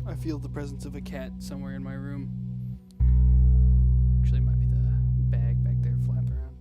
I feel the presence of a cat somewhere in my room. Actually, it might be the bag back there flapping around.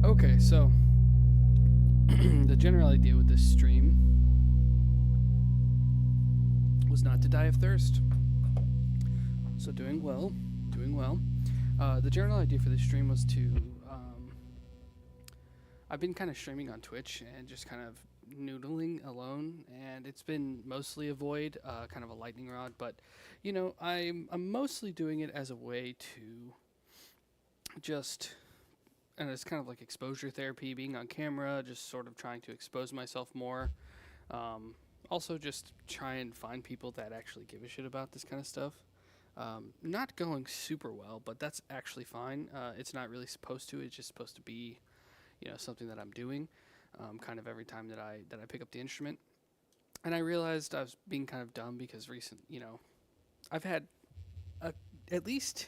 Okay, so the general idea with this stream was not to die of thirst. So doing well. The general idea for this stream was to, I've been kind of streaming on Twitch and just kind of noodling alone, and it's been mostly a void, kind of a lightning rod, but, you know, I'm mostly doing it as a way to just, and it's kind of like exposure therapy, being on camera, just sort of trying to expose myself more. Also, just try and find people that actually give a shit about this kind of stuff. Not going super well, but that's actually fine. It's not really supposed to. It's just supposed to be, you know, something that I'm doing, kind of every time that I pick up the instrument. And I realized I was being kind of dumb because I've had at least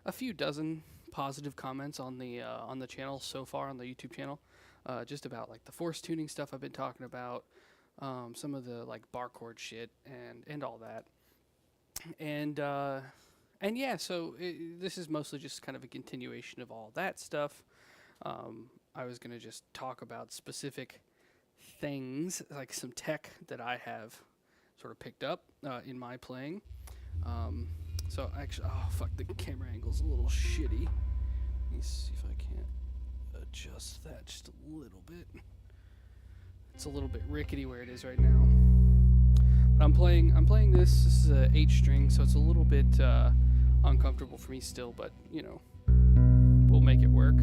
a few dozen positive comments on the channel so far, on the YouTube channel, just about like the force tuning stuff I've been talking about, some of the like bar chord shit and all that, and yeah, so this is mostly just kind of a continuation of all that stuff. I was gonna just talk about specific things, like some tech that I have sort of picked up in my playing. So actually, oh fuck, the camera angle's a little shitty. Let me see if I can't adjust that just a little bit. It's a little bit rickety where it is right now. But I'm playing this. This is a H string, so it's a little bit uncomfortable for me still, but you know, we'll make it work.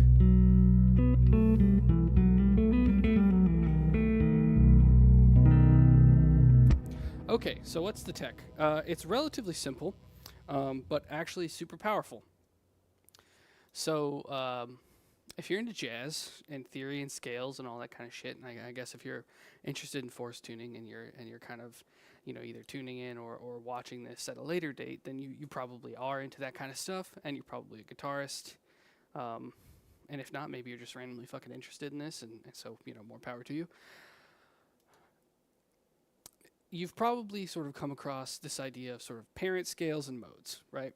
Okay, so what's the tech? It's relatively simple, but actually super powerful. So if you're into jazz and theory and scales and all that kind of shit, and I guess if you're interested in force tuning and you're kind of, you know, either tuning in or watching this at a later date, then you probably are into that kind of stuff, and you're probably a guitarist. And if not, maybe you're just randomly fucking interested in this, and so, you know, more power to you. You've probably sort of come across this idea of sort of parent scales and modes, right?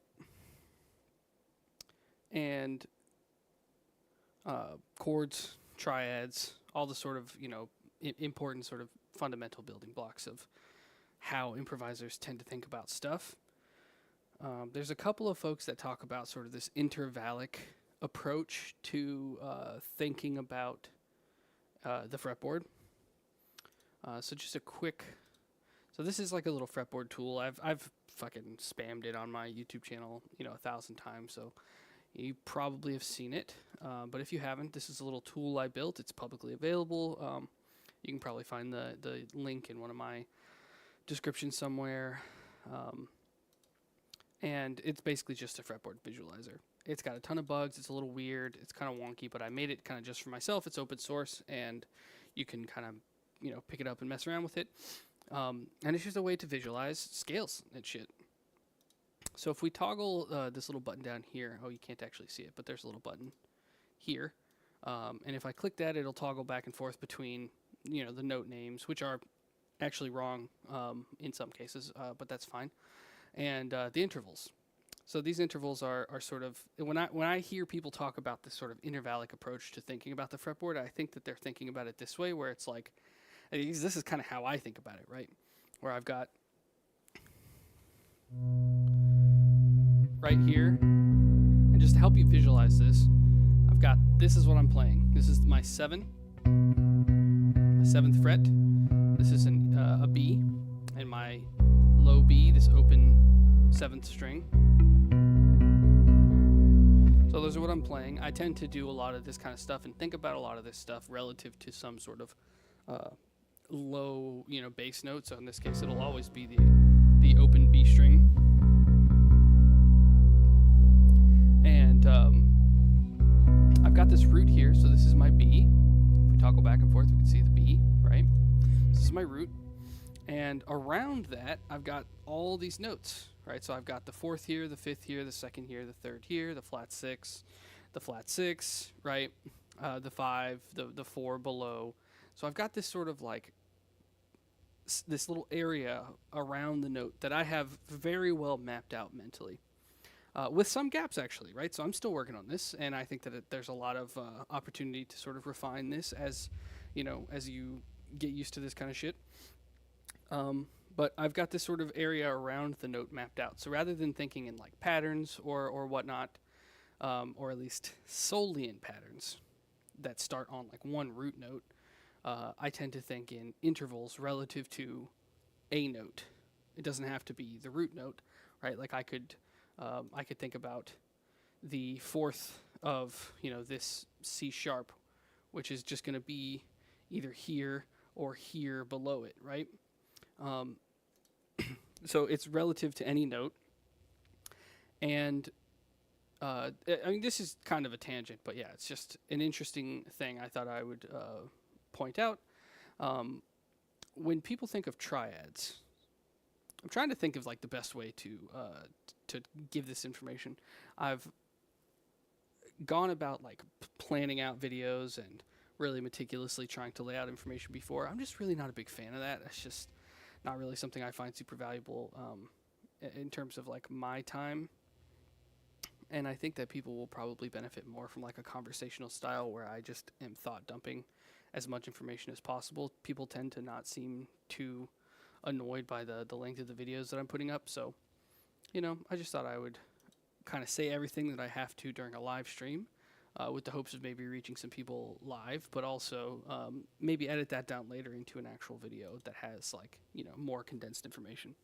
And chords, triads, all the sort of, you know, important sort of fundamental building blocks of how improvisers tend to think about stuff. There's a couple of folks that talk about sort of this intervallic approach to thinking about the fretboard. So just a quick... So this is like a little fretboard tool. I've fucking spammed it on my YouTube channel, you know, 1,000 times, so you probably have seen it. But if you haven't, this is a little tool I built. It's publicly available. You can probably find the link in one of my descriptions somewhere. And it's basically just a fretboard visualizer. It's got a ton of bugs. It's a little weird. It's kind of wonky, but I made it kind of just for myself. It's open source, and you can kind of, you know, pick it up and mess around with it. And it's just a way to visualize scales and shit. So if we toggle this little button down here, oh, you can't actually see it, but there's a little button here. And if I click that, it'll toggle back and forth between, you know, the note names, which are actually wrong in some cases, but that's fine. And the intervals. So these intervals are sort of when I hear people talk about this sort of intervallic approach to thinking about the fretboard, I think that they're thinking about it this way, where it's like, this is kind of how I think about it, right? Where I've got right here, and just to help you visualize this, I've got, this is what I'm playing. This is my 7th fret. This is a B, and my low B, this open 7th string. So those are what I'm playing. I tend to do a lot of this kind of stuff and think about a lot of this stuff relative to some sort of low, bass note. So in this case, it'll always be the open B string. And I've got this root here, so this is my B. If we toggle back and forth, we can see the B, right? This is my root. And around that, I've got all these notes, right? So I've got the 4th here, the 5th here, the 2nd here, the 3rd here, the flat 6, the flat 6, right? The 5, the 4 below. So I've got this sort of like this little area around the note that I have very well mapped out mentally, with some gaps actually, right? So I'm still working on this, and I think that there's a lot of opportunity to sort of refine this as you get used to this kind of shit. But I've got this sort of area around the note mapped out. So rather than thinking in like patterns or whatnot, or at least solely in patterns that start on like one root note, I tend to think in intervals relative to a note. It doesn't have to be the root note, right? Like I could think about the 4th of, this C sharp, which is just going to be either here or here below it, right? So it's relative to any note. And I mean, this is kind of a tangent, but yeah, it's just an interesting thing I thought I would point out. When people think of triads, I'm trying to think of like the best way to give this information. I've gone about like planning out videos and really meticulously trying to lay out information before. I'm just really not a big fan of that. It's just not really something I find super valuable in terms of like my time. And I think that people will probably benefit more from like a conversational style where I just am thought dumping as much information as possible. People tend to not seem too annoyed by the length of the videos that I'm putting up. So, I just thought I would kind of say everything that I have to during a live stream, with the hopes of maybe reaching some people live, but also maybe edit that down later into an actual video that has like, more condensed information.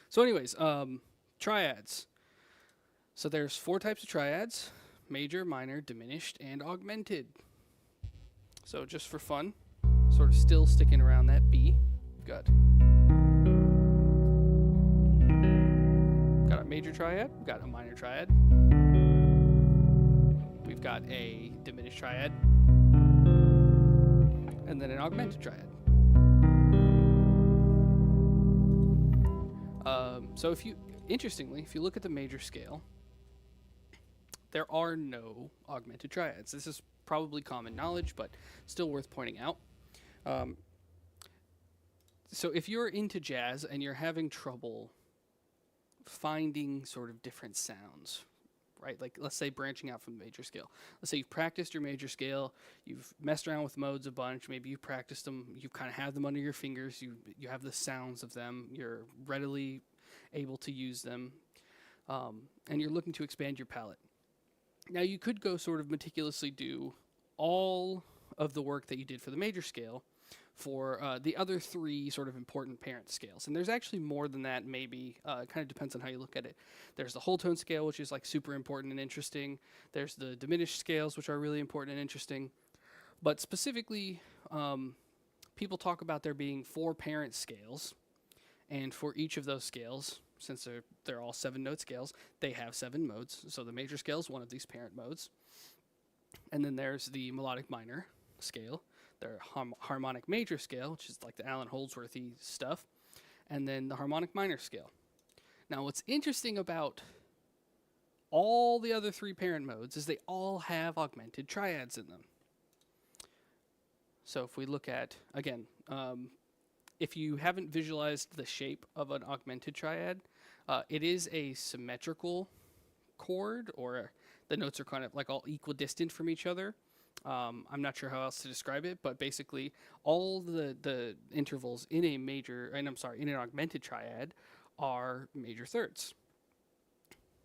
So anyways, triads. So there's 4 types of triads: major, minor, diminished, and augmented. So just for fun, sort of still sticking around that B, we've got a major triad, we've got a minor triad, we've got a diminished triad, and then an augmented triad. So interestingly, if you look at the major scale, there are no augmented triads. This is probably common knowledge, but still worth pointing out. So if you're into jazz and you're having trouble finding sort of different sounds, right? Like let's say branching out from the major scale. Let's say you've practiced your major scale, you've messed around with modes a bunch, maybe you've practiced them, you kind of have them under your fingers, you have the sounds of them, you're readily able to use them, and you're looking to expand your palette. Now you could go sort of meticulously do all of the work that you did for the major scale for the other 3 sort of important parent scales. And there's actually more than that, maybe. It kind of depends on how you look at it. There's the whole tone scale, which is like super important and interesting. There's the diminished scales, which are really important and interesting. But specifically, people talk about there being 4 parent scales. And for each of those scales, since they're all 7-note scales, they have 7 modes. So the major scale is one of these parent modes. And then there's the melodic minor scale, their harmonic major scale, which is like the Alan Holdsworthy stuff, and then the harmonic minor scale. Now what's interesting about all the other 3 parent modes is they all have augmented triads in them. So if we look at, again, if you haven't visualized the shape of an augmented triad, It is a symmetrical chord, or the notes are kind of like all equidistant from each other. I'm not sure how else to describe it, but basically all the intervals in a major, and I'm sorry, in an augmented triad are major thirds.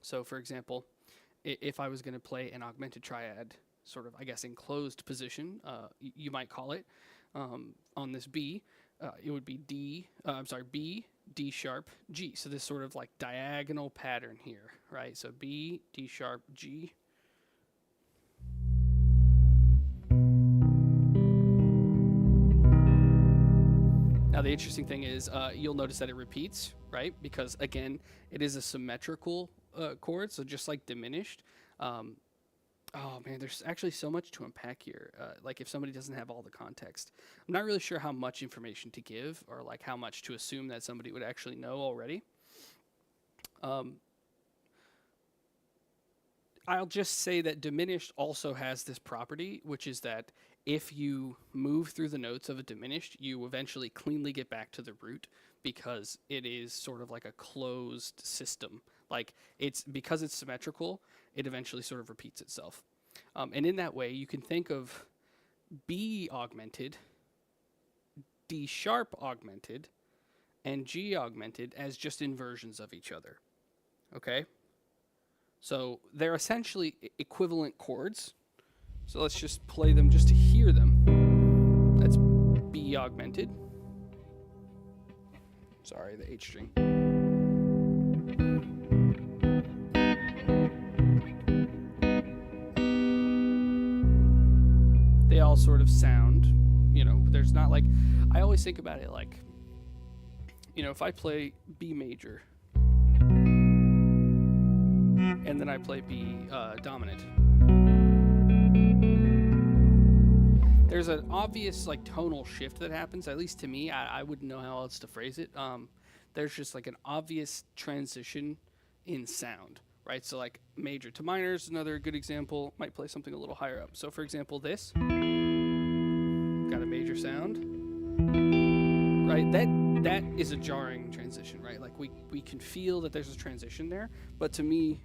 So, for example, if I was going to play an augmented triad, sort of, I guess, enclosed position, you might call it, on this B, it would be B, D sharp, G. So this sort of like diagonal pattern here, right? So B, D sharp, G. Now the interesting thing is you'll notice that it repeats, right? Because again, it is a symmetrical chord, so just like diminished. Oh man, there's actually so much to unpack here. Like if somebody doesn't have all the context, I'm not really sure how much information to give, or like how much to assume that somebody would actually know already. I'll just say that diminished also has this property, which is that if you move through the notes of a diminished, you eventually cleanly get back to the root, because it is sort of like a closed system. Like because it's symmetrical, it eventually sort of repeats itself. And in that way, you can think of B augmented, D sharp augmented, and G augmented as just inversions of each other. Okay? So they're essentially equivalent chords. So let's just play them just to hear them. That's B augmented. Sorry, the H string. They all sort of sound, there's not like, I always think about it like, if I play B major, and then I play B dominant, there's an obvious like tonal shift that happens, at least to me. I wouldn't know how else to phrase it. There's just like an obvious transition in sound, right? So like major to minor is another good example. Might play something a little higher up. So for example, this got a major sound, right? That is a jarring transition, right? Like we can feel that there's a transition there, but to me,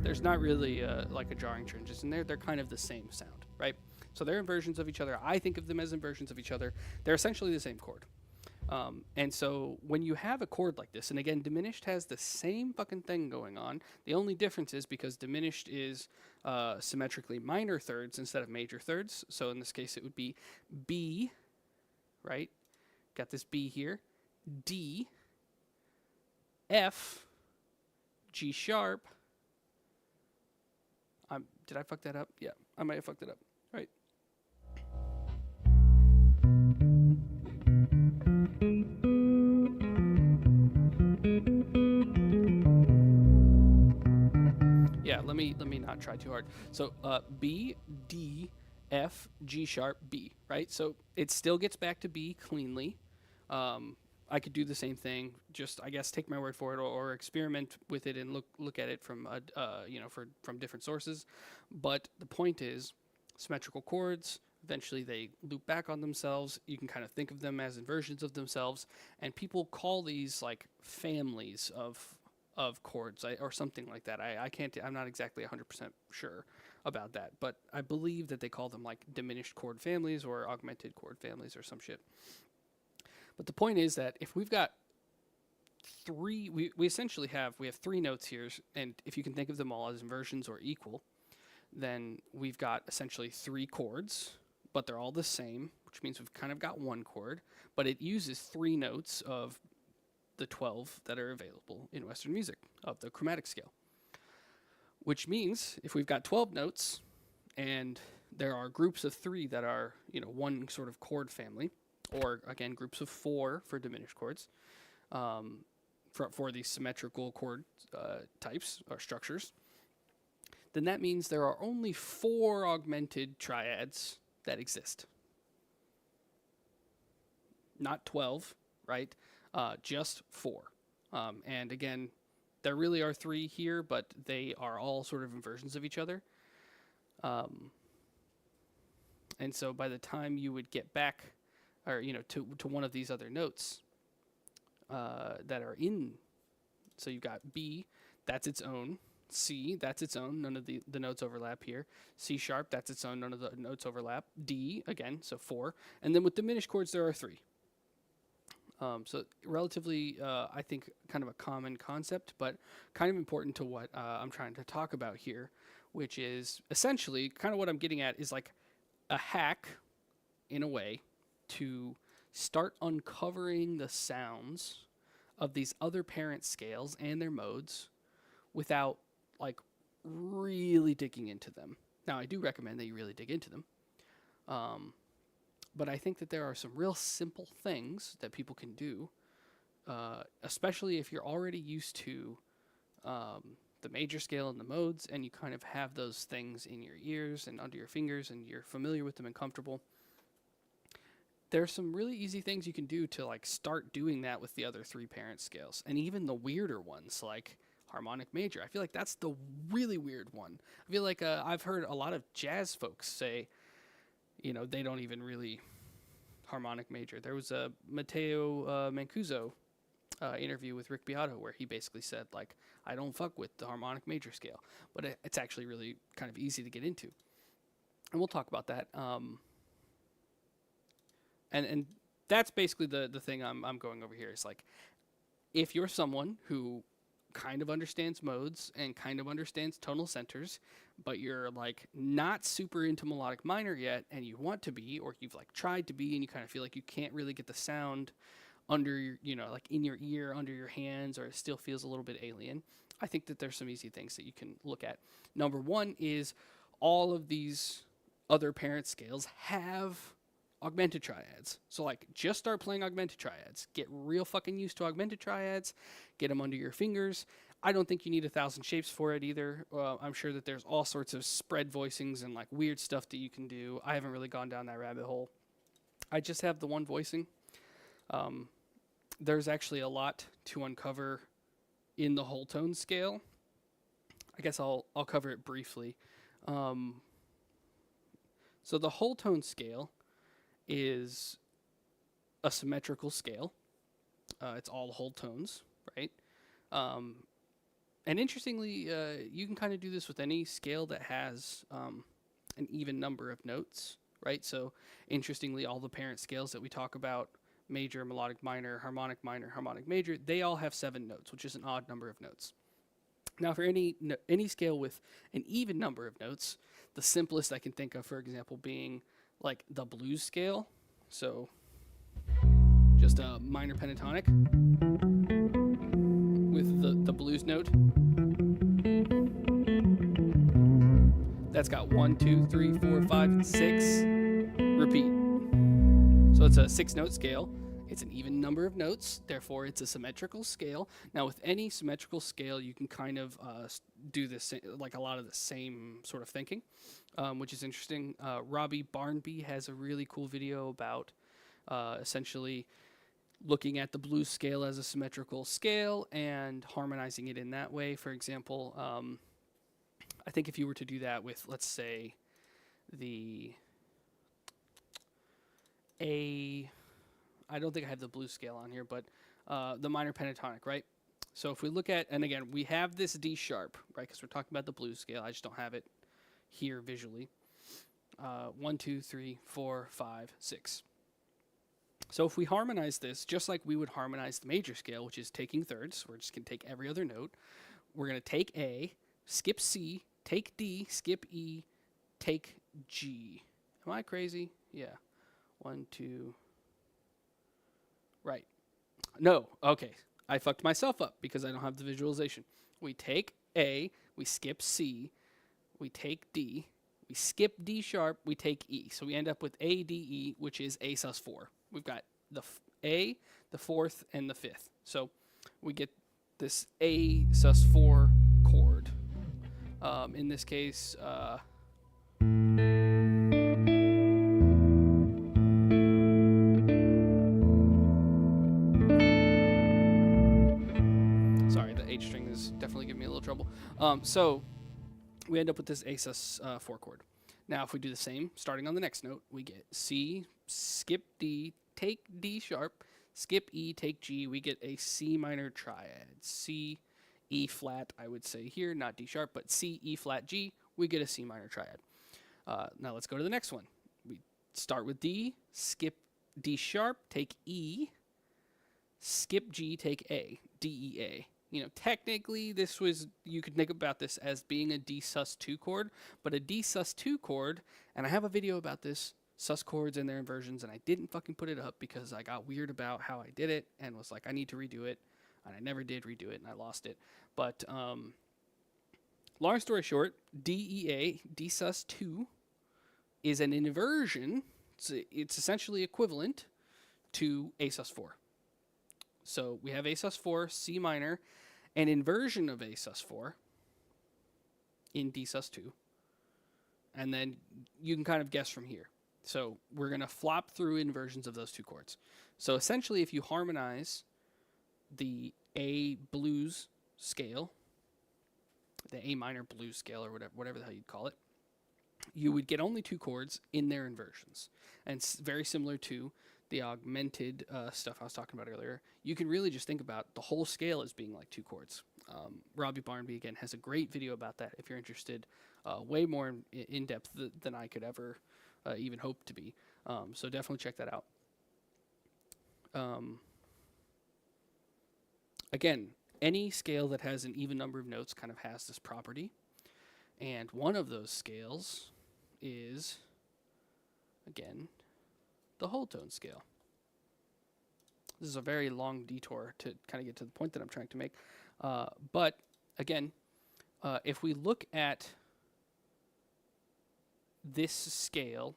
there's not really like a jarring transition there. They're kind of the same sound, right? So they're inversions of each other. I think of them as inversions of each other. They're essentially the same chord. And so when you have a chord like this, and again, diminished has the same fucking thing going on. The only difference is because diminished is symmetrically minor thirds instead of major thirds. So in this case, it would be B, right? Got this B here. D, F, G sharp. Did I fuck that up? Yeah, I might have fucked it up. Right. Yeah, let me not try too hard. So B, D, F, G sharp, B, right? So it still gets back to B cleanly. I could do the same thing. Just I guess take my word for it, or experiment with it and look at it from from different sources. But the point is, symmetrical chords, eventually they loop back on themselves. You can kind of think of them as inversions of themselves, and people call these like families of chords, or something like that. I'm not exactly 100% sure about that, but I believe that they call them like diminished chord families or augmented chord families or some shit. But the point is that if we've got three, we essentially have three notes here, and if you can think of them all as inversions or equal, then we've got essentially three chords, but they're all the same, which means we've kind of got one chord, but it uses three notes of the 12 that are available in Western music of the chromatic scale. Which means if we've got 12 notes and there are groups of three that are, one sort of chord family, or again, groups of four for diminished chords, for these symmetrical chord types or structures, then that means there are only 4 augmented triads that exist. Not 12, right? Just 4. And again, there really are 3 here, but they are all sort of inversions of each other. And so by the time you would get back, or to one of these other notes that are in, so you've got B, that's its own. C, that's its own. None of the notes overlap here. C sharp, that's its own. None of the notes overlap. D, again, so 4. And then with diminished chords, there are 3. So relatively, I think, kind of a common concept, but kind of important to what I'm trying to talk about here, which is essentially kind of what I'm getting at is like a hack, in a way, to start uncovering the sounds of these other parent scales and their modes without like really digging into them. Now, I do recommend that you really dig into them. But I think that there are some real simple things that people can do, especially if you're already used to the major scale and the modes, and you kind of have those things in your ears and under your fingers, and you're familiar with them and comfortable. There's some really easy things you can do to like start doing that with the other 3 parent scales, and even the weirder ones like harmonic major. I feel like that's the really weird one. I feel like I've heard a lot of jazz folks say, they don't even really harmonic major. There was a Matteo Mancuso interview with Rick Beato where he basically said, like, I don't fuck with the harmonic major scale, but it's actually really kind of easy to get into. And we'll talk about that. And that's basically the thing I'm going over here. Is like, if you're someone who kind of understands modes and kind of understands tonal centers, but you're like not super into melodic minor yet, and you want to be, or you've like tried to be, and you kind of feel like you can't really get the sound under your, like in your ear, under your hands, or it still feels a little bit alien, I think that there's some easy things that you can look at. Number one is all of these other parent scales have augmented triads. So like just start playing augmented triads. Get real fucking used to augmented triads. Get them under your fingers. I don't think you need 1,000 shapes for it either. I'm sure that there's all sorts of spread voicings and like weird stuff that you can do. I haven't really gone down that rabbit hole. I just have the one voicing. There's actually a lot to uncover in the whole tone scale. I guess I'll cover it briefly. So the whole tone scale is a symmetrical scale. It's all whole tones, right? And interestingly, you can kind of do this with any scale that has an even number of notes, right? So interestingly, all the parent scales that we talk about, major, melodic minor, harmonic major, they all have 7 notes, which is an odd number of notes. Now, for any scale with an even number of notes, the simplest I can think of, for example, being like the blues scale. So just a minor pentatonic with the blues note. That's got 1, 2, 3, 4, 5, 6. Repeat. So it's a 6-note scale. It's an even number of notes, therefore it's a symmetrical scale. Now with any symmetrical scale, you can kind of do this, like a lot of the same sort of thinking, which is interesting. Robbie Barnby has a really cool video about essentially looking at the blues scale as a symmetrical scale and harmonizing it in that way. For example, I think if you were to do that with, let's say, the A... I don't think I have the blues scale on here, but the minor pentatonic, right? So if we look at, and again, we have this D sharp, right? Because we're talking about the blues scale. I just don't have it here visually. 1, 2, 3, 4, 5, 6. So if we harmonize this, just like we would harmonize the major scale, which is taking thirds, we're just going to take every other note. We're going to take A, skip C, take D, skip E, take G. Am I crazy? Yeah. 1, 2... Right. No. Okay. I fucked myself up because I don't have the visualization. We take A, we skip C, we take D, we skip D sharp, we take E. So we end up with A, D, E, which is A sus4. We've got the A, the 4th, and the 5th. So we get this A sus4 chord. In this case, definitely give me a little trouble. So we end up with this A sus4 chord. Now, if we do the same, starting on the next note, we get C, skip D, take D sharp, skip E, take G. We get a C minor triad. C, E flat, I would say here, not D sharp, but C, E flat, G. We get a C minor triad. Now let's go to the next one. We start with D, skip D sharp, take E, skip G, take A, D, E, A. You know, technically this was, you could think about this as being a D sus2 chord, but a D sus2 chord, and I have a video about this, sus chords and their inversions, and I didn't fucking put it up because I got weird about how I did it and was like, I need to redo it, and I never did redo it and I lost it. But long story short, DEA, D sus2, is an inversion. It's essentially equivalent to A sus4. So we have A sus4, C minor, an inversion of A sus4 in D sus2. And then you can kind of guess from here. So we're going to flop through inversions of those two chords. So essentially, if you harmonize the A blues scale, the A minor blues scale, or whatever the hell you'd call it, you would get only two chords in their inversions. And it's very similar to the augmented stuff I was talking about earlier. You can really just think about the whole scale as being like two chords. Robbie Barnby, again, has a great video about that if you're interested, way more in depth than I could ever even hope to be. So definitely check that out. Again, any scale that has an even number of notes kind of has this property. And one of those scales is, again, the whole tone scale. This is a very long detour to kind of get to the point that I'm trying to make. But again, if we look at this scale,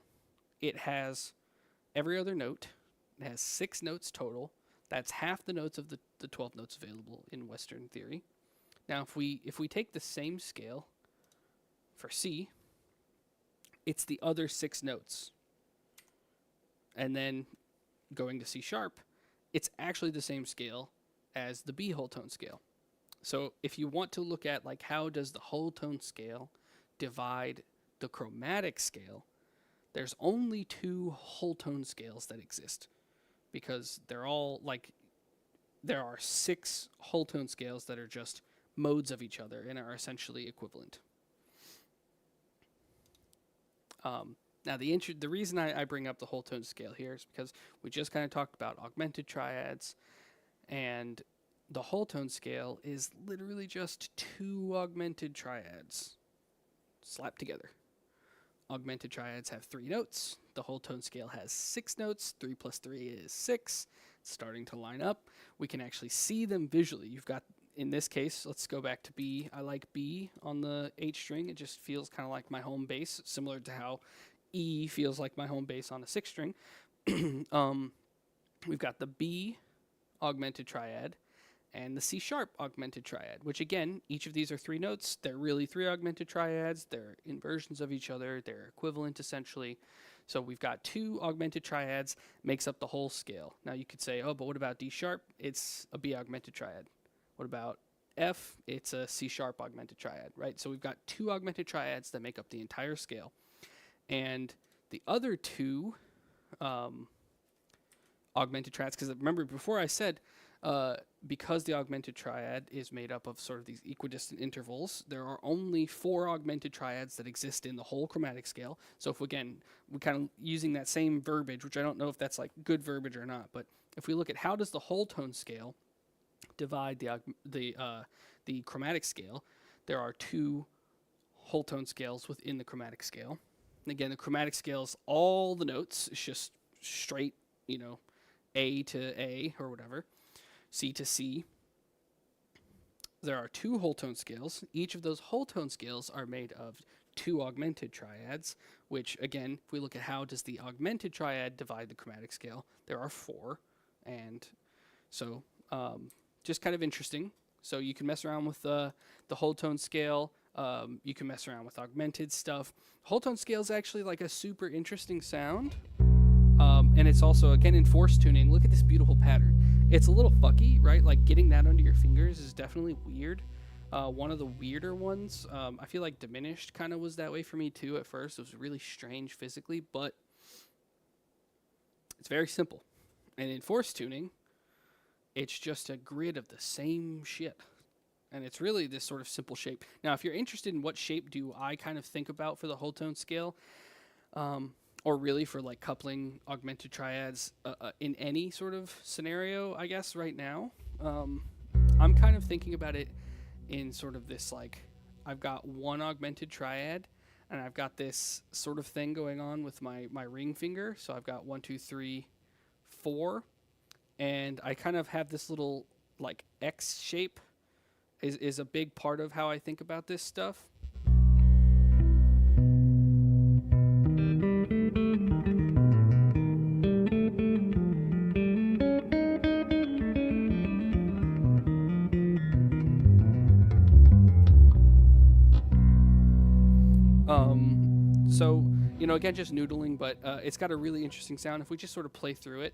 it has every other note. It has 6 notes total. That's half the notes of the 12 notes available in Western theory. Now, if we take the same scale for C, it's the other 6 notes. And then going to C sharp, it's actually the same scale as the B whole tone scale. So if you want to look at like how does the whole tone scale divide the chromatic scale, there's only 2 whole tone scales that exist, because they're all like, there are 6 whole tone scales that are just modes of each other and are essentially equivalent. Now, the reason I bring up the whole tone scale here is because we just kind of talked about augmented triads, and the whole tone scale is literally just 2 augmented triads slapped together. Augmented triads have 3 notes. The whole tone scale has 6 notes. 3 plus 3 is 6. It's starting to line up. We can actually see them visually. You've got, in this case, let's go back to B. I like B on the H string. It just feels kind of like my home bass, similar to how E feels like my home bass on a 6th string. We've got the B augmented triad and the C sharp augmented triad, which again, each of these are 3 notes. They're really 3 augmented triads. They're inversions of each other. They're equivalent essentially. So we've got 2 augmented triads, makes up the whole scale. Now you could say, oh, but what about D sharp? It's a B augmented triad. What about F? It's a C sharp augmented triad, right? So we've got 2 augmented triads that make up the entire scale. And the other 2 augmented triads, because remember before I said, because the augmented triad is made up of sort of these equidistant intervals, there are only 4 augmented triads that exist in the whole chromatic scale. So if, again, we're kind of using that same verbiage, which I don't know if that's like good verbiage or not, but if we look at how does the whole tone scale divide the chromatic scale, there are 2 whole tone scales within the chromatic scale. And again, the chromatic scale is all the notes. It's just straight, you know, A to A or whatever, C to C. There are 2 whole tone scales. Each of those whole tone scales are made of 2 augmented triads, which again, if we look at how does the augmented triad divide the chromatic scale, there are 4. And so just kind of interesting. So you can mess around with the whole tone scale. You can mess around with augmented stuff. Whole tone scale is actually like a super interesting sound. And it's also, again, in force tuning. Look at this beautiful pattern. It's a little fucky, right? Like getting that under your fingers is definitely weird. One of the weirder ones, I feel like diminished kind of was that way for me too at first. It was really strange physically, but it's very simple. And in force tuning, it's just a grid of the same shit. And it's really this sort of simple shape. Now, if you're interested in what shape do I kind of think about for the whole tone scale, or really for like coupling augmented triads in any sort of scenario, I guess right now, I'm kind of thinking about it in sort of this like, I've got one augmented triad and I've got this sort of thing going on with my ring finger. So I've got 1, 2, 3, 4, and I kind of have this little like X shape is a big part of how I think about this stuff. So, again, just noodling, but it's got a really interesting sound. If we just sort of play through it.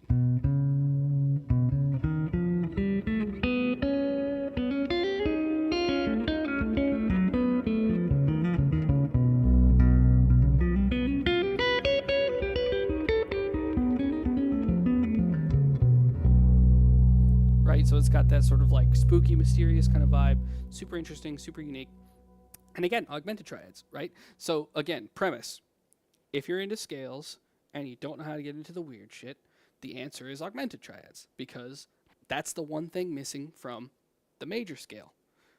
Right, so it's got that sort of like spooky, mysterious kind of vibe. Super interesting, super unique. And again, augmented triads, right? So again, premise. If you're into scales and you don't know how to get into the weird shit, the answer is augmented triads, because that's the one thing missing from the major scale,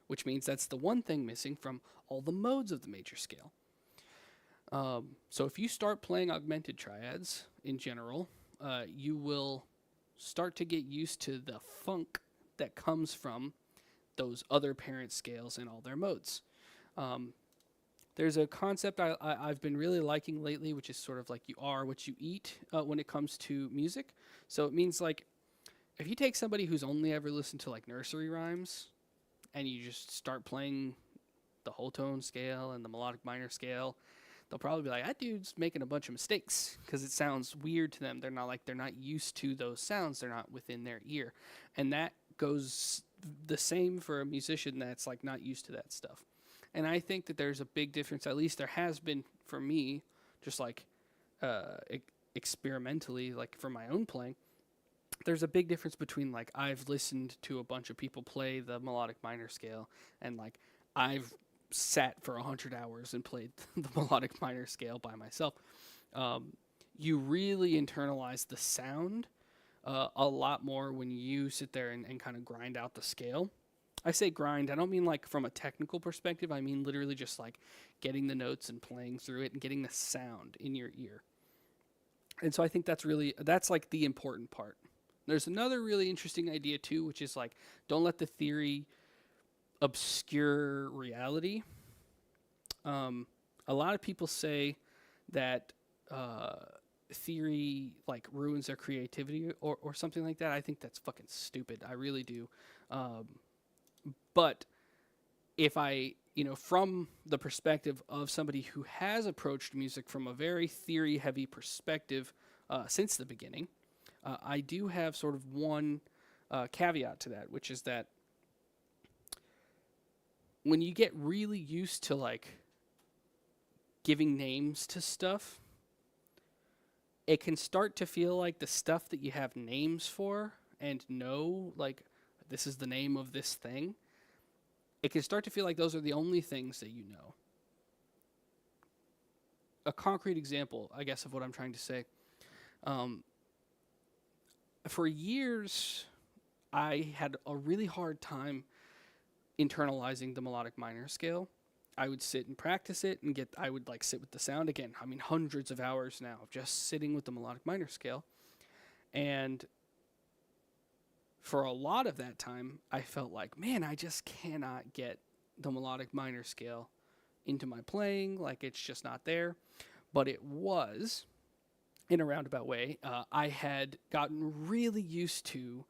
which means that's the one thing missing from all the modes of the major scale. So if you start playing augmented triads in general, you will start to get used to the funk that comes from those other parent scales and all their modes. There's a concept I've been really liking lately, which is sort of like you are what you eat when it comes to music. So it means like if you take somebody who's only ever listened to like nursery rhymes and you just start playing the whole tone scale and the melodic minor scale, they'll probably be like, that dude's making a bunch of mistakes because it sounds weird to them. They're not used to those sounds. They're not within their ear. And that goes the same for a musician that's like not used to that stuff. And I think that there's a big difference, at least there has been for me, just like experimentally, like for my own playing. There's a big difference between like I've listened to a bunch of people play the melodic minor scale and like I've sat for 100 hours and played the melodic minor scale by myself. You really internalize the sound a lot more when you sit there and kind of grind out the scale. I say grind, I don't mean like from a technical perspective. I mean literally just like getting the notes and playing through it and getting the sound in your ear. And so I think that's like the important part. There's another really interesting idea too, which is like, don't let the theory obscure reality. A lot of people say that theory like ruins their creativity or something like that. I think that's fucking stupid. I really do. But if I, from the perspective of somebody who has approached music from a very theory-heavy perspective since the beginning, I do have sort of one caveat to that, which is that when you get really used to like giving names to stuff, it can start to feel like the stuff that you have names for and know, like, this is the name of this thing. It can start to feel like those are the only things that you know. A concrete example, I guess, of what I'm trying to say. For years, I had a really hard time internalizing the melodic minor scale. I would sit and practice it and I would like sit with the sound again. I mean, hundreds of hours now of just sitting with the melodic minor scale. And for a lot of that time, I felt like, man, I just cannot get the melodic minor scale into my playing. Like, it's just not there. But it was, in a roundabout way, I had gotten really used to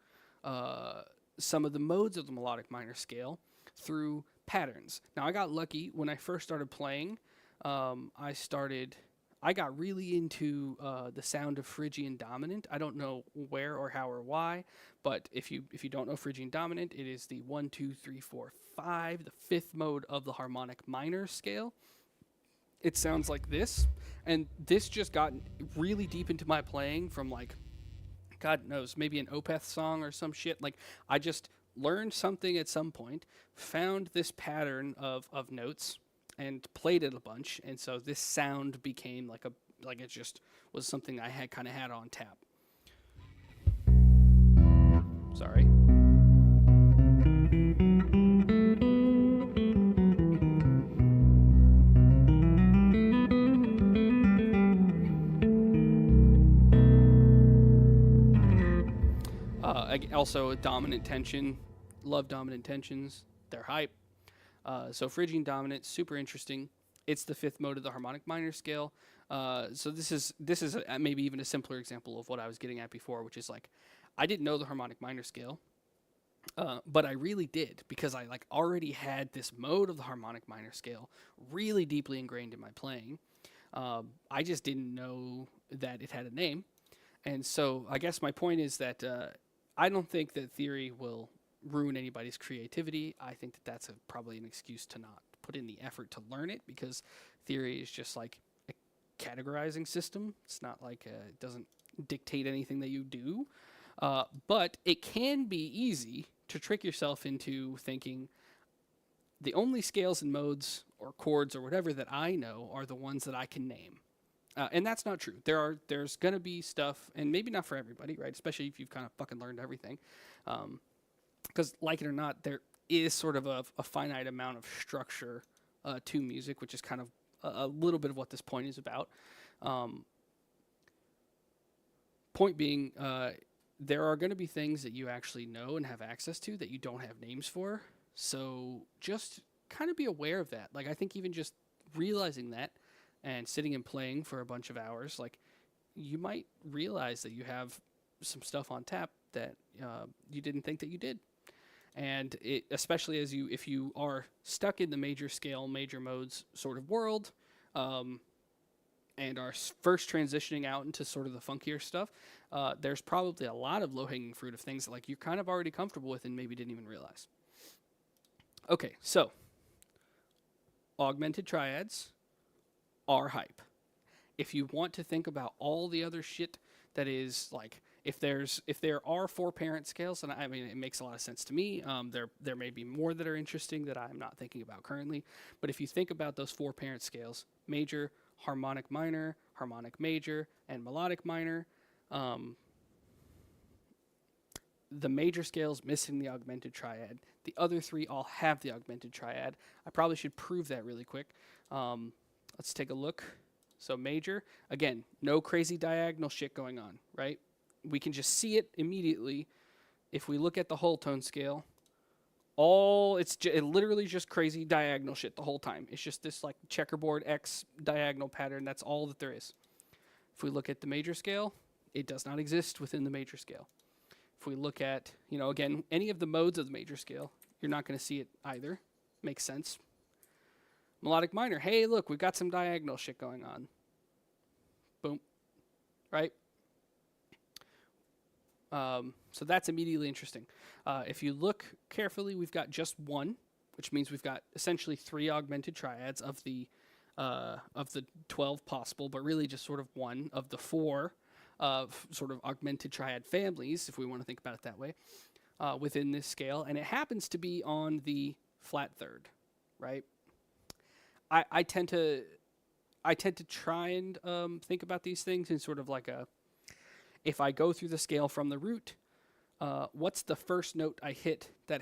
some of the modes of the melodic minor scale through patterns. Now, I got lucky when I first started playing. I started I got really into the sound of Phrygian dominant. I don't know where or how or why, but if you don't know Phrygian dominant, it is the 1, 2, 3, 4, 5, the fifth mode of the harmonic minor scale. It sounds like this, and this just got really deep into my playing from like God knows, maybe an Opeth song or some shit. Like I just learned something at some point, found this pattern of notes, and played it a bunch, and so this sound became like it just was something I had kind of had on tap. Sorry. Also, a dominant tension. Love dominant tensions. They're hype. So Phrygian dominant, super interesting. It's the fifth mode of the harmonic minor scale. So this is maybe even a simpler example of what I was getting at before, which is like I didn't know the harmonic minor scale, but I really did because I like already had this mode of the harmonic minor scale really deeply ingrained in my playing. I just didn't know that it had a name, and so I guess my point is that I don't think that theory will ruin anybody's creativity. I think that that's probably an excuse to not put in the effort to learn it because theory is just like a categorizing system. It's not like it doesn't dictate anything that you do. But it can be easy to trick yourself into thinking the only scales and modes or chords or whatever that I know are the ones that I can name. And that's not true. There's going to be stuff, and maybe not for everybody, right? Especially if you've kind of fucking learned everything. Because, like it or not, there is sort of a finite amount of structure to music, which is kind of a little bit of what this point is about. Point being, there are going to be things that you actually know and have access to that you don't have names for. So just kind of be aware of that. Like, I think even just realizing that and sitting and playing for a bunch of hours, like, you might realize that you have some stuff on tap that you didn't think that you did. And it, especially if you are stuck in the major scale, major modes sort of world, and are first transitioning out into sort of the funkier stuff, there's probably a lot of low-hanging fruit of things that, like, you're kind of already comfortable with and maybe didn't even realize. Okay, so augmented triads are hype. If you want to think about all the other shit that is like, if there are 4 parent scales, and I mean it makes a lot of sense to me. There may be more that are interesting that I'm not thinking about currently, but if you think about those 4 parent scales: major, harmonic minor, harmonic major, and melodic minor. The major scale's missing the augmented triad. The other 3 all have the augmented triad. I probably should prove that really quick. Let's take a look. So major, again, no crazy diagonal shit going on, right? We can just see it immediately if we look at the whole tone scale. It literally just crazy diagonal shit the whole time. It's just this like checkerboard X diagonal pattern. That's all that there is. If we look at the major scale, it does not exist within the major scale. If we look at, again, any of the modes of the major scale, you're not going to see it either. Makes sense. Melodic minor, hey, look, we've got some diagonal shit going on. Boom. Right? So that's immediately interesting. If you look carefully, we've got just 1, which means we've got essentially 3 augmented triads of the 12 possible, but really just sort of 1 of the 4 sort of augmented triad families, if we want to think about it that way, within this scale. And it happens to be on the flat third, right? I tend to try and think about these things in sort of like if I go through the scale from the root, what's the first note I hit that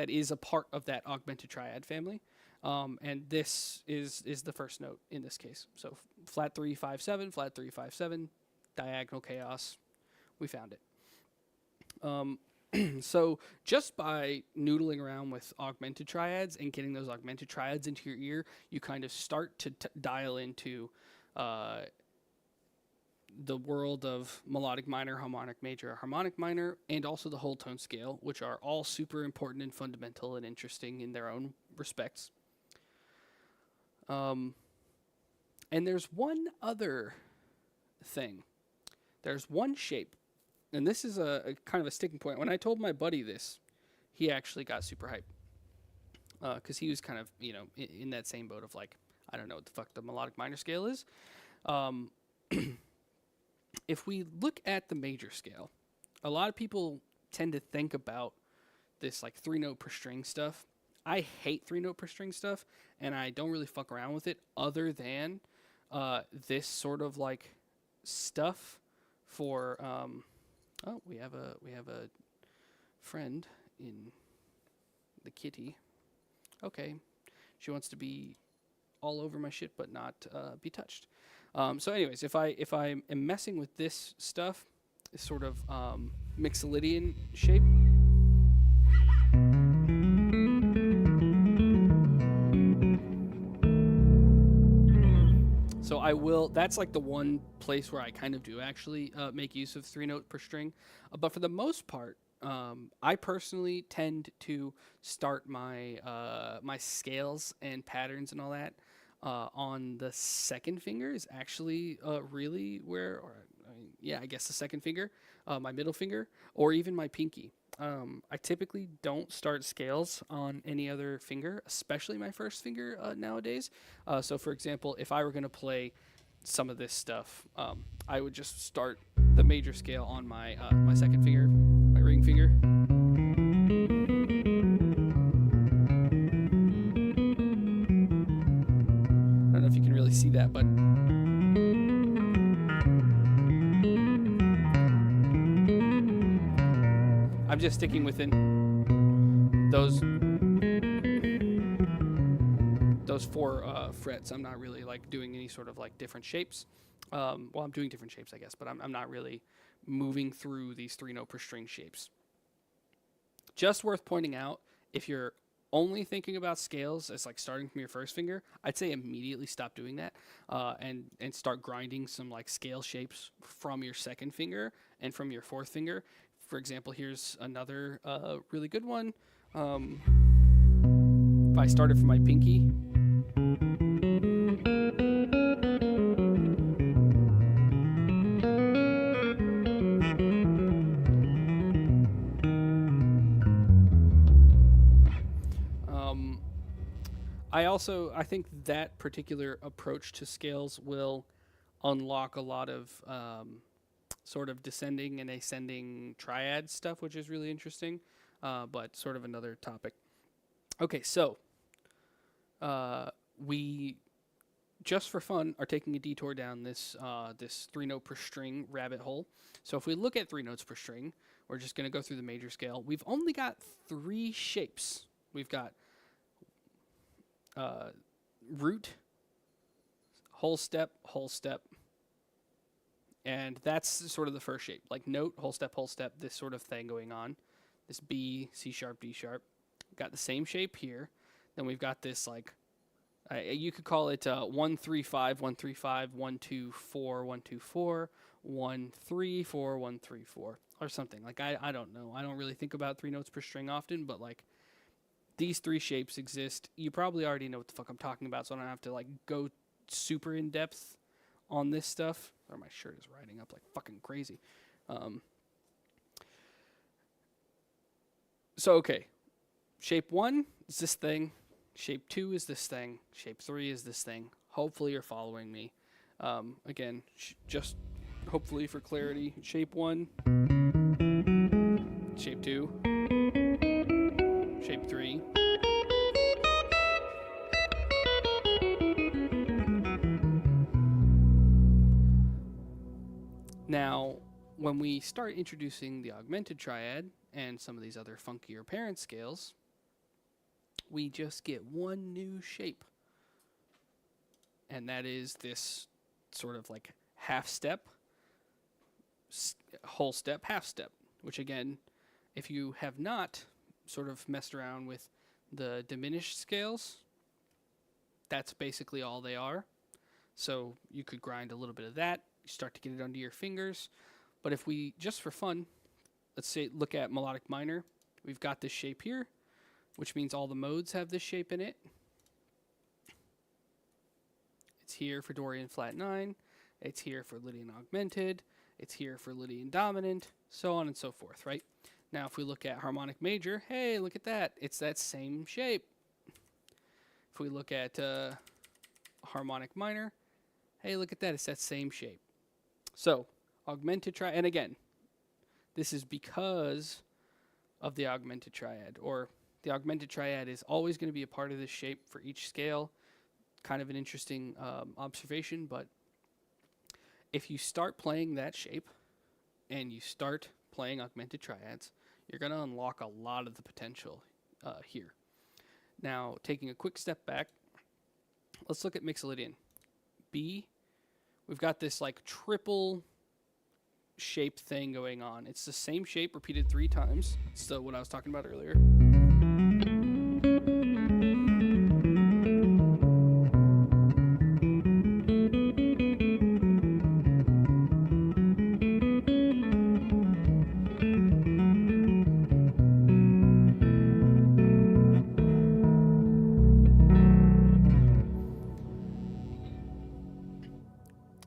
is a part of that augmented triad family? And this is the first note in this case. So flat 3, 5, 7, flat 3, 5, 7, diagonal chaos. We found it. So just by noodling around with augmented triads and getting those augmented triads into your ear, you kind of start to dial into the world of melodic minor, harmonic major, harmonic minor, and also the whole tone scale, which are all super important and fundamental and interesting in their own respects. And there's one other thing. There's one shape, and this is a kind of a sticking point. When I told my buddy this, he actually got super hyped because he was kind of in that same boat of like, I don't know what the fuck the melodic minor scale is. Um, if we look at the major scale, a lot of people tend to think about this like 3 note per string stuff. I hate 3 note per string stuff, and I don't really fuck around with it other than this sort of like stuff for oh, we have a friend in the kitty. Okay, she wants to be all over my shit but not be touched. So anyways, if I am messing with this stuff, this sort of Mixolydian shape, so I will. That's like the one place where I kind of do actually make use of 3 note per string. But for the most part, I personally tend to start my my scales and patterns and all that on the second finger is actually really where, or I mean, yeah, I guess the second finger, my middle finger, or even my pinky. I typically don't start scales on any other finger, especially my first finger nowadays. So, for example, if I were going to play some of this stuff, I would just start the major scale on my my second finger, my ring finger. I don't know if you can really see that, but I'm just sticking within those 4 frets. I'm not really like doing any sort of like different shapes. Well, I'm doing different shapes, I guess, but I'm not really moving through these 3 note per string shapes. Just worth pointing out, if you're only thinking about scales as like starting from your first finger, I'd say immediately stop doing that and start grinding some like scale shapes from your second finger and from your fourth finger. For example, here's another really good one. If I started from my pinky, I think that particular approach to scales will unlock a lot of sort of descending and ascending triad stuff, which is really interesting, but sort of another topic. Okay, so we just for fun are taking a detour down this 3 note per string rabbit hole. So if we look at 3 notes per string, we're just going to go through the major scale. We've only got 3 shapes. We've got root, whole step, and that's sort of the first shape, like note, whole step, this sort of thing going on. This B, C sharp, D sharp. Got the same shape here. Then we've got this like, you could call it 1 3 5 1 3 5 1 2 4 1 2 4 1 3 4 1 3 4 or something. Like I don't know. I don't really think about 3 notes per string often, but like these 3 shapes exist. You probably already know what the fuck I'm talking about, so I don't have to like go super in depth on this stuff. Or my shirt is riding up like fucking crazy. So okay, shape 1 is this thing. Shape 2 is this thing. Shape 3 is this thing. Hopefully you're following me. Again, just hopefully for clarity. Shape 1, shape 2, shape 3. Now, when we start introducing the augmented triad and some of these other funkier parent scales, we just get one new shape. And that is this sort of like half step, whole step, half step, which again, if you have not sort of messed around with the diminished scales, that's basically all they are. So you could grind a little bit of that. You start to get it under your fingers. But if we, just for fun, let's say look at melodic minor. We've got this shape here, which means all the modes have this shape in it. It's here for Dorian flat 9. It's here for Lydian augmented. It's here for Lydian dominant, so on and so forth, right? Now, if we look at harmonic major, hey, look at that. It's that same shape. If we look at harmonic minor, hey, look at that. It's that same shape. So, augmented triad, and again, this is because of the augmented triad, or the augmented triad is always going to be a part of this shape for each scale. Kind of an interesting observation, but if you start playing that shape and you start playing augmented triads, you're going to unlock a lot of the potential here. Now, taking a quick step back, let's look at Mixolydian. B, we've got this like triple shape thing going on. It's the same shape repeated 3 times. So what I was talking about earlier.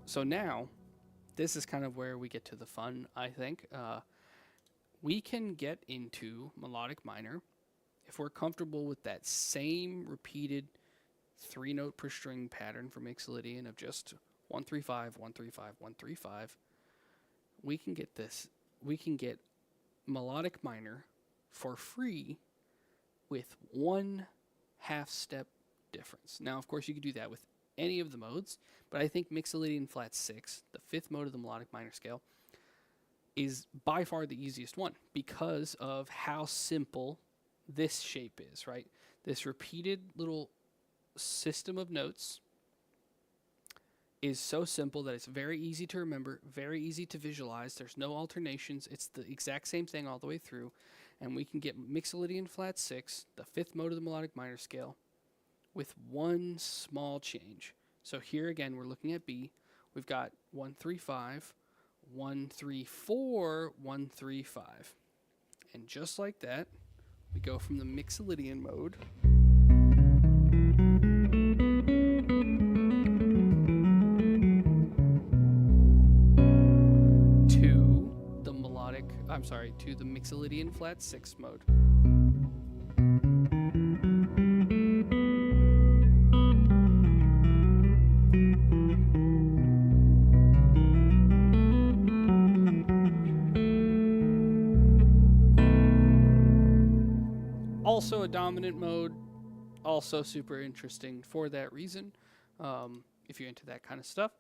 So now, this is kind of where we get to the fun, I think. We can get into melodic minor if we're comfortable with that same repeated 3-note per string pattern for Mixolydian of just 1 3 5 1 3 5 1 3 5. We can get this. We can get melodic minor for free with 1 half step difference. Now, of course, you could do that with any of the modes, but I think Mixolydian flat 6, the 5th mode of the melodic minor scale, is by far the easiest one because of how simple this shape is, right? This repeated little system of notes is so simple that it's very easy to remember, very easy to visualize. There's no alternations. It's the exact same thing all the way through, and we can get Mixolydian flat 6, the 5th mode of the melodic minor scale, with 1 small change. So here again, we're looking at B. We've got 1 3 5, 1 3 4, 1 3 5. And just like that, we go from the Mixolydian mode to the Mixolydian flat 6 mode. Also a dominant mode, also super interesting for that reason, if you're into that kind of stuff.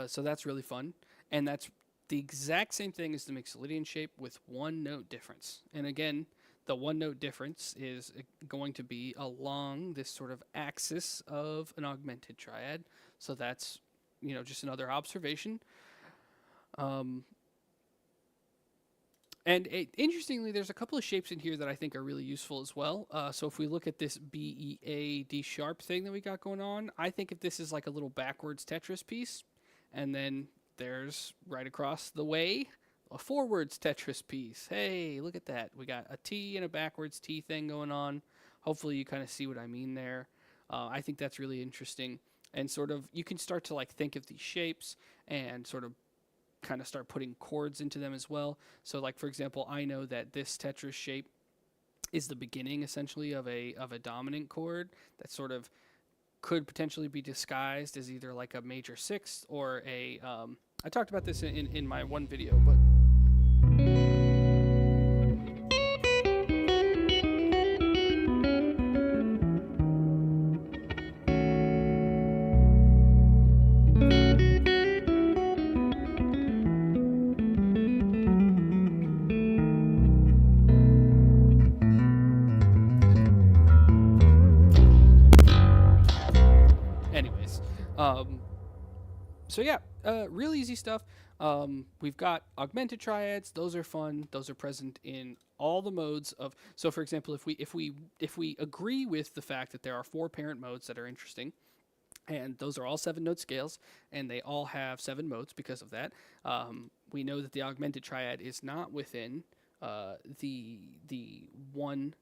So that's really fun, and that's the exact same thing as the Mixolydian shape with 1 note difference. And again, the 1 note difference is going to be along this sort of axis of an augmented triad. So that's, just another observation. And interestingly, there's a couple of shapes in here that I think are really useful as well. So if we look at this B, E, A, D sharp thing that we got going on, I think if this is like a little backwards Tetris piece, and then there's right across the way a forwards Tetris piece. Hey, look at that. We got a T and a backwards T thing going on. Hopefully you kind of see what I mean there. I think that's really interesting. And sort of, you can start to like think of these shapes and sort of kind of start putting chords into them as well. So like, for example, I know that this Tetris shape is the beginning essentially of a dominant chord that sort of could potentially be disguised as either like a major 6th or a I talked about this in my one video, but so yeah, real easy stuff. We've got augmented triads; those are fun. Those are present in all the modes of. So, for example, if we agree with the fact that there are 4 parent modes that are interesting, and those are all 7-note scales, and they all have 7 modes because of that. We know that the augmented triad is not within the one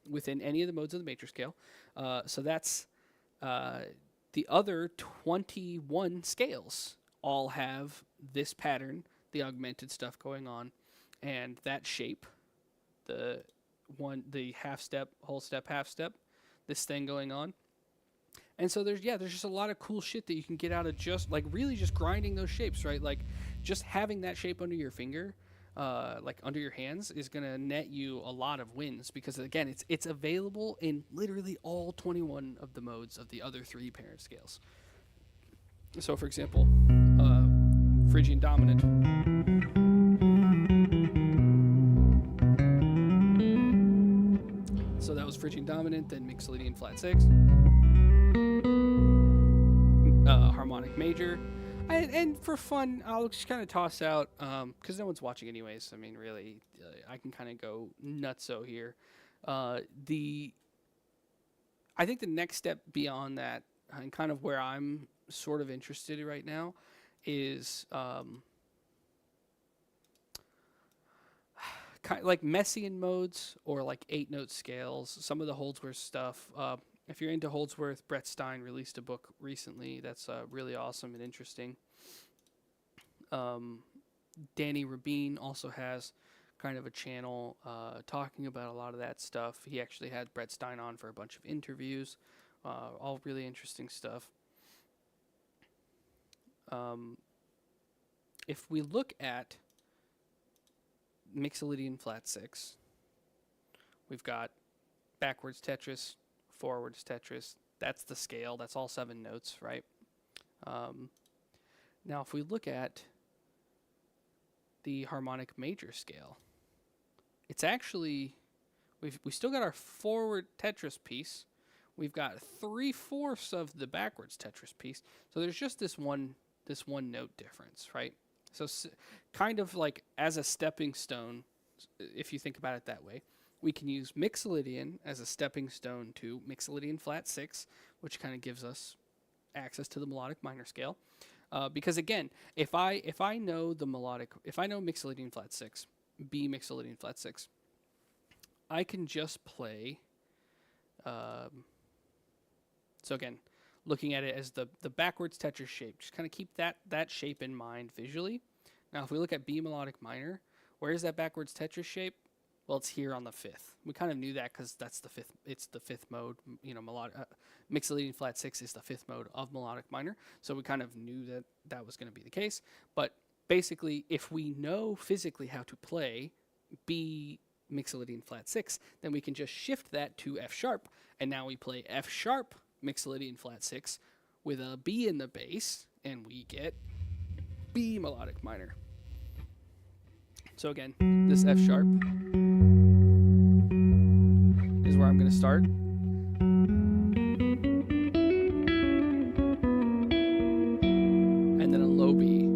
within any of the modes of the major scale. So that's The other 21 scales all have this pattern, the augmented stuff going on, and that shape, the half step, whole step, half step, this thing going on. And so there's just a lot of cool shit that you can get out of just like really just grinding those shapes, right? Like just having that shape under your finger, like under your hands, is gonna net you a lot of wins because again, it's available in literally all 21 of the modes of the other 3 parent scales. So, for example, Phrygian dominant. So that was Phrygian dominant, then Mixolydian flat 6. Harmonic major. And for fun, I'll just kind of toss out, because no one's watching anyways. I mean, really, I can kind of go nutso here. I think the next step beyond that, and kind of where I'm sort of interested right now, is kind of like Messiaen modes or like 8-note scales. Some of the Holdsworth stuff. If you're into Holdsworth, Brett Stein released a book recently that's really awesome and interesting. Danny Rabin also has kind of a channel talking about a lot of that stuff. He actually had Brett Stein on for a bunch of interviews. All really interesting stuff. If we look at Mixolydian flat 6, we've got backwards Tetris, forwards Tetris. That's the scale. That's all 7 notes, right? Now, if we look at the harmonic major scale, it's actually we still got our forward Tetris piece. We've got 3/4 of the backwards Tetris piece. So there's just this one note difference, right? So kind of like as a stepping stone, if you think about it that way, we can use Mixolydian as a stepping stone to Mixolydian flat 6, which kind of gives us access to the melodic minor scale. Because again, if I know Mixolydian flat 6, B Mixolydian flat 6, I can just play. So again, looking at it as the backwards Tetris shape, just kind of keep that shape in mind visually. Now, if we look at B melodic minor, where is that backwards Tetris shape? Well, it's here on the 5th. We kind of knew that because that's the 5th. It's the 5th mode. You know, Mixolydian flat 6 is the 5th mode of melodic minor. So we kind of knew that was going to be the case. But basically, if we know physically how to play B Mixolydian flat 6, then we can just shift that to F sharp, and now we play F sharp Mixolydian flat 6 with a B in the bass, and we get B melodic minor. So again, this F sharp is where I'm going to start. And then a low B.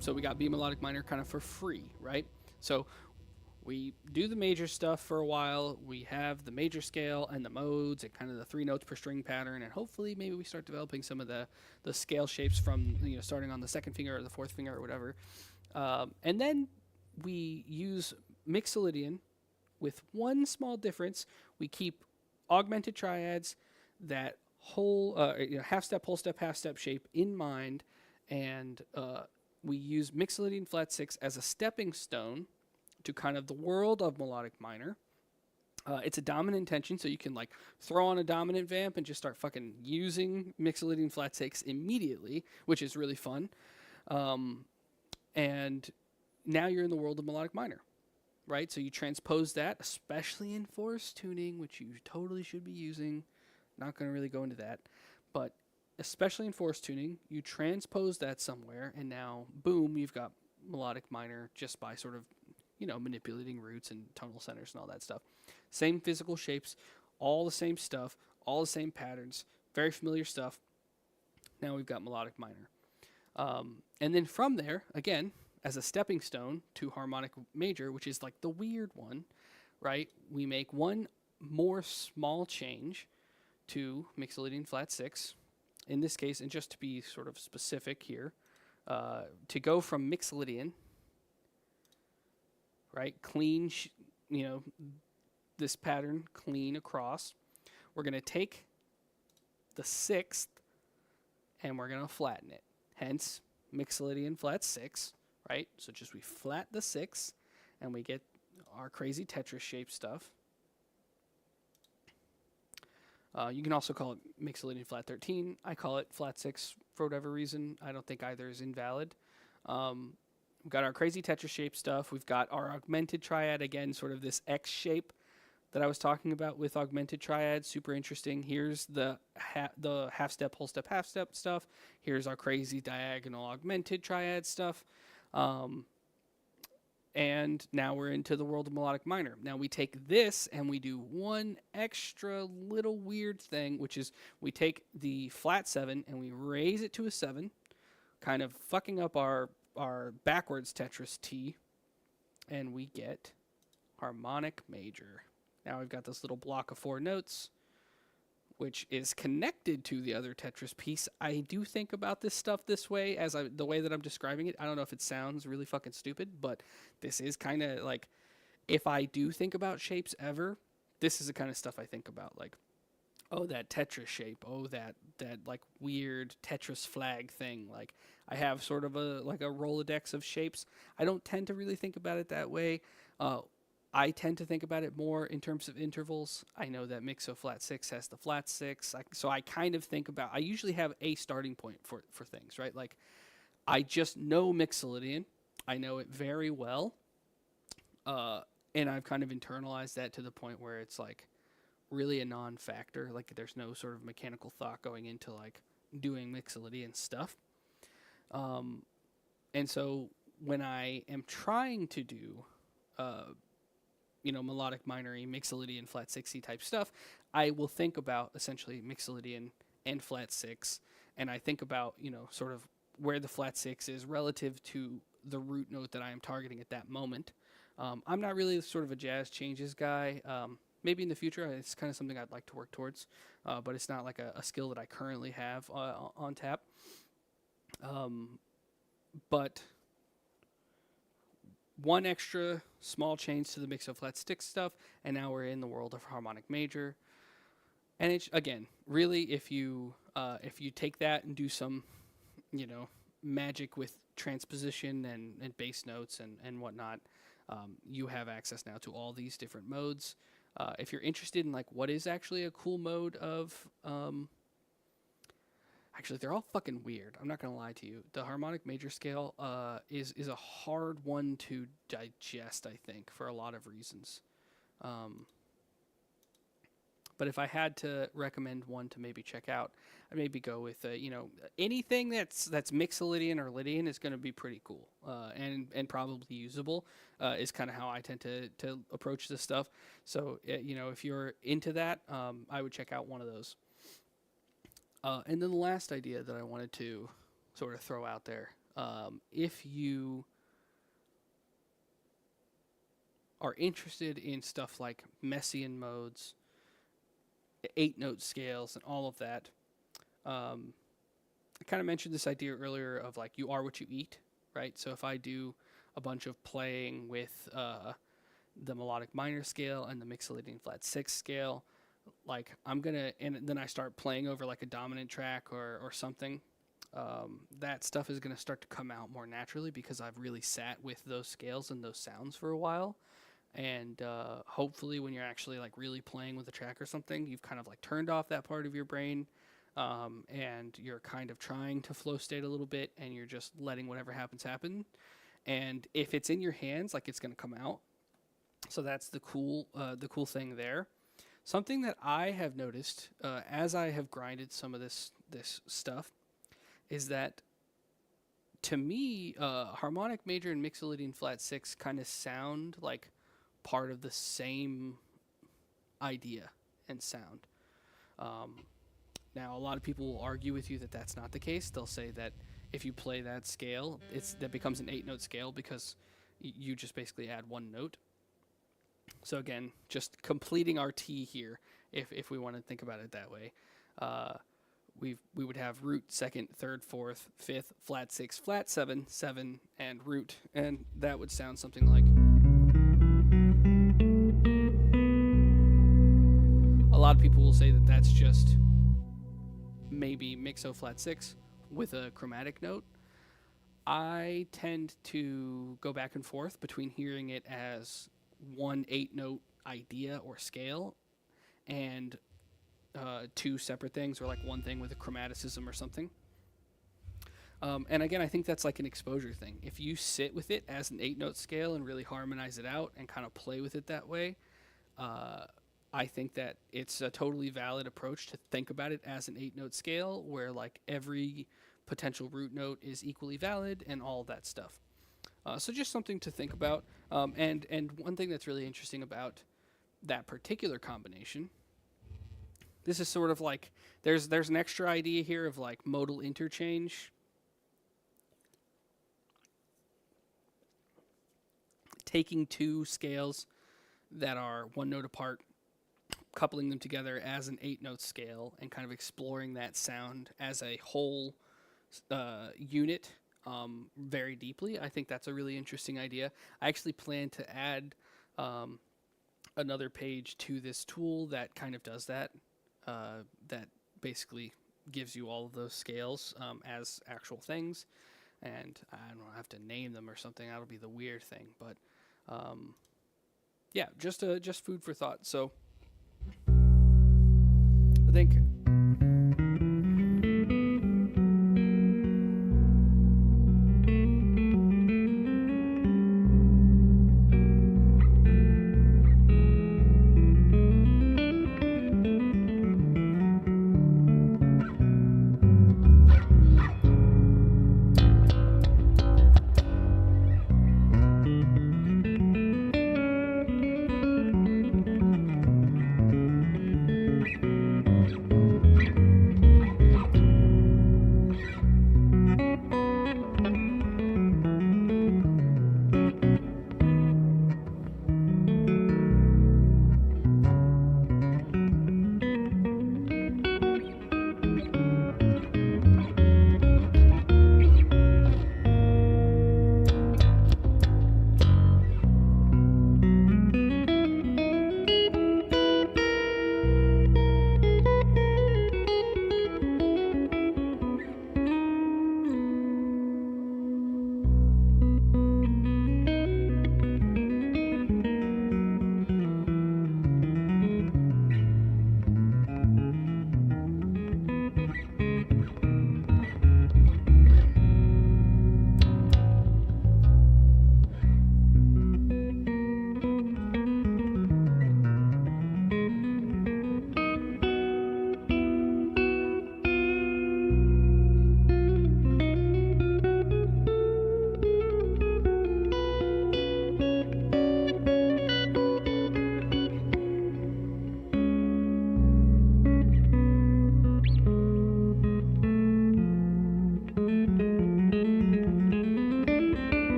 So we got B melodic minor kind of for free, right? So we do the major stuff for a while. We have the major scale and the modes and kind of the 3 notes per string pattern, and hopefully maybe we start developing some of the scale shapes from, you know, starting on the 2nd finger or the 4th finger or whatever. And then we use Mixolydian with one small difference. We keep augmented triads, that whole half step, whole step, half step shape in mind, and we use Mixolydian flat 6 as a stepping stone to kind of the world of melodic minor. It's a dominant tension, so you can like throw on a dominant vamp and just start fucking using Mixolydian flat 6 immediately, which is really fun. And now you're in the world of melodic minor, right? So you transpose that, especially in force tuning, which you totally should be using. Not going to really go into that, but especially in force tuning, you transpose that somewhere, and now, boom, you've got melodic minor just by sort of, you know, manipulating roots and tonal centers and all that stuff. Same physical shapes, all the same stuff, all the same patterns, very familiar stuff. Now we've got melodic minor. And then from there, again, as a stepping stone to harmonic major, which is like the weird one, right? We make one more small change to Mixolydian flat 6. In this case, and just to be sort of specific here, to go from Mixolydian, right, clean, this pattern clean across, we're going to take the 6th and we're going to flatten it. Hence, Mixolydian flat 6, right? So just we flat the 6 and we get our crazy Tetris shape stuff. You can also call it Mixolydian flat 13. I call it flat 6 for whatever reason. I don't think either is invalid. We've got our crazy Tetris shape stuff. We've got our augmented triad, again, sort of this X shape that I was talking about with augmented triad. Super interesting. Here's the half step, whole step, half step stuff. Here's our crazy diagonal augmented triad stuff. And now we're into the world of melodic minor. Now we take this and we do one extra little weird thing, which is we take the flat 7 and we raise it to a 7, kind of fucking up our backwards Tetris T, and we get harmonic major. Now we've got this little block of 4 notes, which is connected to the other Tetris piece. I do think about this stuff this way, the way that I'm describing it. I don't know if it sounds really fucking stupid, but this is kind of like, if I do think about shapes ever, this is the kind of stuff I think about. Like, oh, that Tetris shape. Oh, that like weird Tetris flag thing. Like, I have sort of a Rolodex of shapes. I don't tend to really think about it that way. I tend to think about it more in terms of intervals. I know that Mixo flat 6 has the flat 6. So I kind of think about, I usually have a starting point for things, right? Like, I just know Mixolydian. I know it very well. And I've kind of internalized that to the point where it's like really a non-factor. Like, there's no sort of mechanical thought going into like doing Mixolydian stuff. And so when I am trying to do, melodic minor-y, Mixolydian flat 6y type stuff, I will think about essentially Mixolydian and flat 6, and I think about, sort of where the flat 6 is relative to the root note that I am targeting at that moment. I'm not really sort of a jazz changes guy. Maybe in the future, it's kind of something I'd like to work towards, but it's not like a skill that I currently have on tap. But one extra small change to the Mixo flat 6 stuff, and now we're in the world of harmonic major. And it's, again, really, if you take that and do some, magic with transposition and bass notes and whatnot, you have access now to all these different modes. If you're interested in like what is actually a cool mode of, actually, they're all fucking weird. I'm not going to lie to you. The harmonic major scale is a hard one to digest, I think, for a lot of reasons. But if I had to recommend one to maybe check out, I'd maybe go with, anything that's Mixolydian or Lydian is going to be pretty cool and probably usable, is kind of how I tend to approach this stuff. So, if you're into that, I would check out one of those. And then the last idea that I wanted to sort of throw out there, if you are interested in stuff like Messiaen modes, 8-note scales, and all of that, I kind of mentioned this idea earlier of like you are what you eat, right? So if I do a bunch of playing with the melodic minor scale and the Mixolydian flat 6 scale, like and then I start playing over like a dominant track or something, that stuff is going to start to come out more naturally because I've really sat with those scales and those sounds for a while. And hopefully when you're actually like really playing with a track or something, you've kind of like turned off that part of your brain, and you're kind of trying to flow state a little bit, and you're just letting whatever happens happen. And if it's in your hands, like, it's going to come out. So that's the cool thing there. Something that I have noticed as I have grinded some of this stuff is that, to me, harmonic major and Mixolydian flat 6 kind of sound like part of the same idea and sound. Now, a lot of people will argue with you that that's not the case. They'll say that if you play that scale, that becomes an 8-note scale because you just basically add one note. So again, just completing our T here, if we want to think about it that way. Uh, we would have root, second, third, fourth, fifth, flat six, flat seven, seven, and root, and that would sound something like. A lot of people will say that that's just maybe Mixo flat six with a chromatic note. I tend to go back and forth between hearing it as one 8-note idea or scale and two separate things, or like one thing with a chromaticism or something. And again, I think that's like an exposure thing. If you sit with it as an 8-note scale and really harmonize it out and kind of play with it that way, I think that it's a totally valid approach to think about it as an 8-note scale where like every potential root note is equally valid and all that stuff. So just something to think about. And one thing that's really interesting about that particular combination, this is sort of like there's an extra idea here of like modal interchange. Taking two scales that are one note apart, coupling them together as an 8-note scale, and kind of exploring that sound as a whole unit very deeply. I think that's a really interesting idea. I actually plan to add another page to this tool that kind of does that, that basically gives you all of those scales as actual things, and I don't have to name them or something. That'll be the weird thing, but yeah, just food for thought. So I think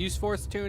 use fourth tuning.